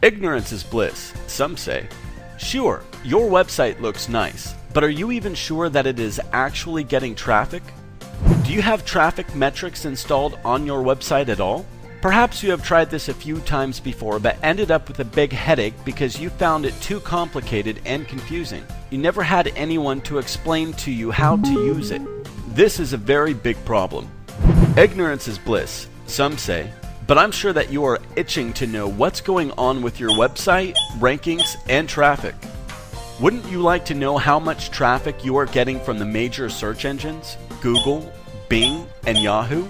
Ignorance is bliss, some say. Sure, your website looks nice, but are you even sure that it is actually getting traffic? Do you have traffic metrics installed on your website at all? Perhaps you have tried this a few times before but ended up with a big headache because you found it too complicated and confusing. You never had anyone to explain to you how to use it. This is a very big problem. Ignorance is bliss, some say, but I'm sure that you are itching to know what's going on with your website, rankings, and traffic. Wouldn't you like to know how much traffic you are getting from the major search engines, Google, Bing, and Yahoo?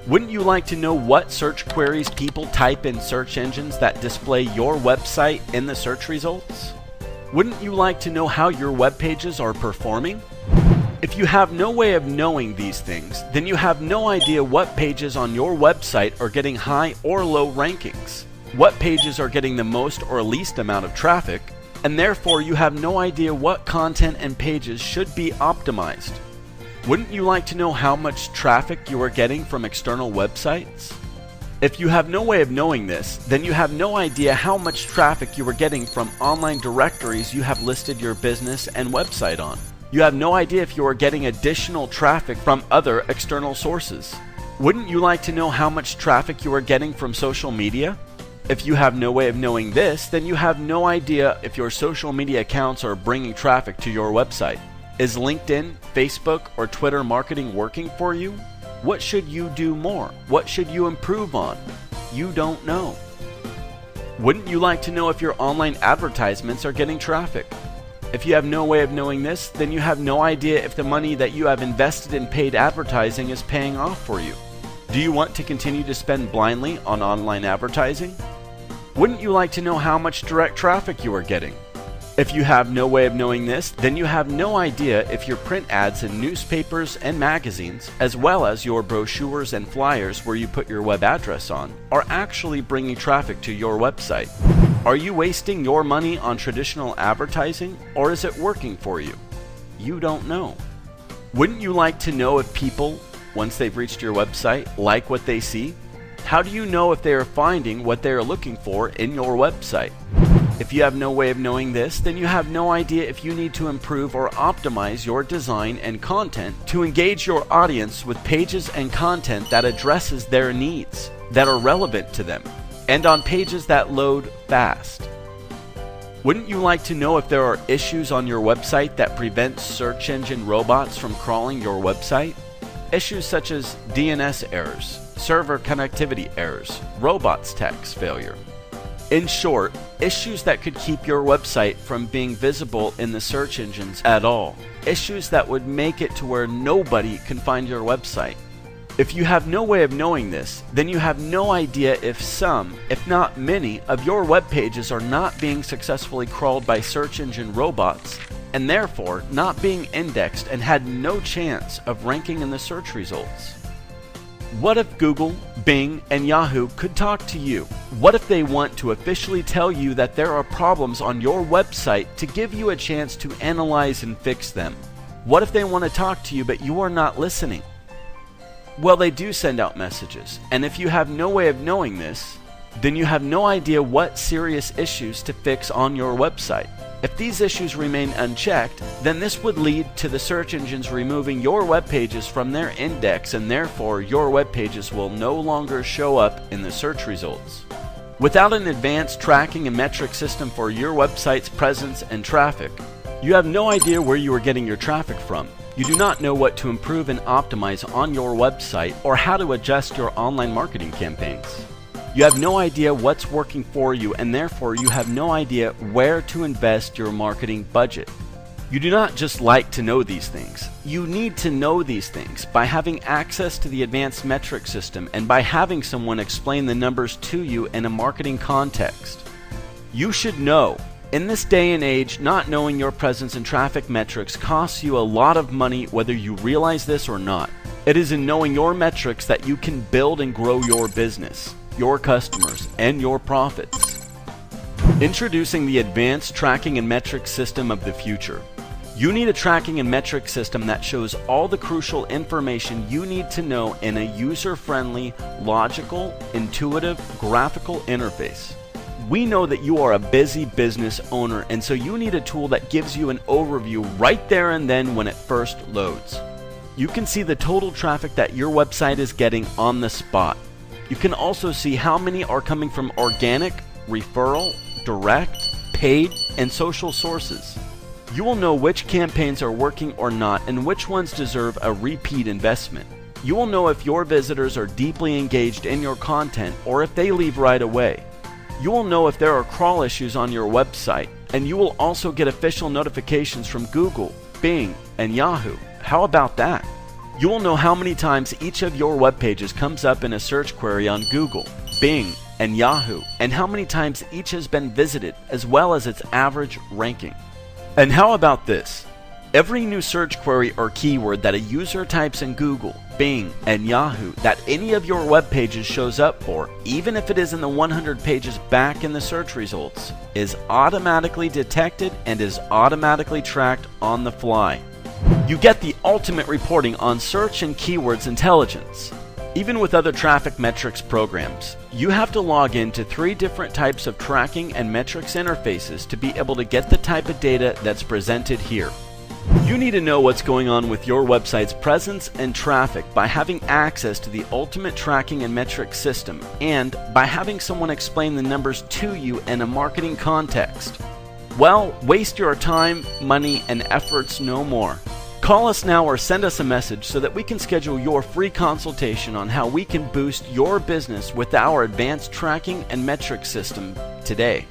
Wouldn't you like to know what search queries people type in search engines that display your website in the search results? Wouldn't you like to know how your web pages are performing? If you have no way of knowing these things, then you have no idea what pages on your website are getting high or low rankings, what pages are getting the most or least amount of traffic, and therefore you have no idea what content and pages should be optimized. Wouldn't you like to know how much traffic you are getting from external websites? If you have no way of knowing this, then you have no idea how much traffic you are getting from online directories you have listed your business and website on. You have no idea if you are getting additional traffic from other external sources. Wouldn't you like to know how much traffic you are getting from social media? If you have no way of knowing this, then you have no idea if your social media accounts are bringing traffic to your website. Is LinkedIn, Facebook, or Twitter marketing working for you? What should you do more? What should you improve on? You don't know. Wouldn't you like to know if your online advertisements are getting traffic? If you have no way of knowing this, then you have no idea if the money that you have invested in paid advertising is paying off for you. Do you want to continue to spend blindly on online advertising? Wouldn't you like to know how much direct traffic you are getting? If you have no way of knowing this, then you have no idea if your print ads in newspapers and magazines, as well as your brochures and flyers where you put your web address on, are actually bringing traffic to your website. Are you wasting your money on traditional advertising, or is it working for you? You don't know. Wouldn't you like to know if people, once they've reached your website, like what they see? How do you know if they are finding what they are looking for in your website? If you have no way of knowing this, then you have no idea if you need to improve or optimize your design and content to engage your audience with pages and content that addresses their needs, that are relevant to them, and on pages that load fast. Wouldn't you like to know if there are issues on your website that prevent search engine robots from crawling your website? Issues such as DNS errors, server connectivity errors, robots tax failure. In short, issues that could keep your website from being visible in the search engines at all. Issues that would make it to where nobody can find your website. If you have no way of knowing this, then you have no idea if some, if not many, of your web pages are not being successfully crawled by search engine robots, and therefore not being indexed and had no chance of ranking in the search results. What if Google, Bing, and Yahoo could talk to you? What if they want to officially tell you that there are problems on your website to give you a chance to analyze and fix them? What if they want to talk to you but you are not listening? Well, they do send out messages, and if you have no way of knowing this, then you have no idea what serious issues to fix on your website. If these issues remain unchecked, then this would lead to the search engines removing your web pages from their index, and therefore your web pages will no longer show up in the search results. Without an advanced tracking and metric system for your website's presence and traffic, you have no idea where you are getting your traffic from. You do not know what to improve and optimize on your website or how to adjust your online marketing campaigns. You have no idea what's working for you, and therefore you have no idea where to invest your marketing budget. You do not just like to know these things. You need to know these things by having access to the advanced metric system and by having someone explain the numbers to you in a marketing context. You should know. In this day and age, not knowing your presence and traffic metrics costs you a lot of money whether you realize this or not. It is in knowing your metrics that you can build and grow your business, your customers, and your profits. Introducing the advanced tracking and metric system of the future. You need a tracking and metric system that shows all the crucial information you need to know in a user-friendly, logical, intuitive, graphical interface. We know that you are a busy business owner, and so you need a tool that gives you an overview right there and then when it first loads. You can see the total traffic that your website is getting on the spot. You can also see how many are coming from organic, referral, direct, paid, and social sources. You will know which campaigns are working or not and which ones deserve a repeat investment. You will know if your visitors are deeply engaged in your content or if they leave right away. You will know if there are crawl issues on your website, and you will also get official notifications from Google, Bing, and Yahoo. How about that? You will know how many times each of your web pages comes up in a search query on Google, Bing, and Yahoo, and how many times each has been visited, as well as its average ranking. And how about this? Every new search query or keyword that a user types in Google, Bing, and Yahoo that any of your web pages shows up for, even if it is in the 100 pages back in the search results, is automatically detected and is automatically tracked on the fly. You get the ultimate reporting on search and keywords intelligence. Even with other traffic metrics programs, you have to log into 3 different types of tracking and metrics interfaces to be able to get the type of data that's presented here. You need to know what's going on with your website's presence and traffic by having access to the ultimate tracking and metrics system, and by having someone explain the numbers to you in a marketing context. Well, waste your time, money, and efforts no more. Call us now or send us a message so that we can schedule your free consultation on how we can boost your business with our advanced tracking and metrics system today.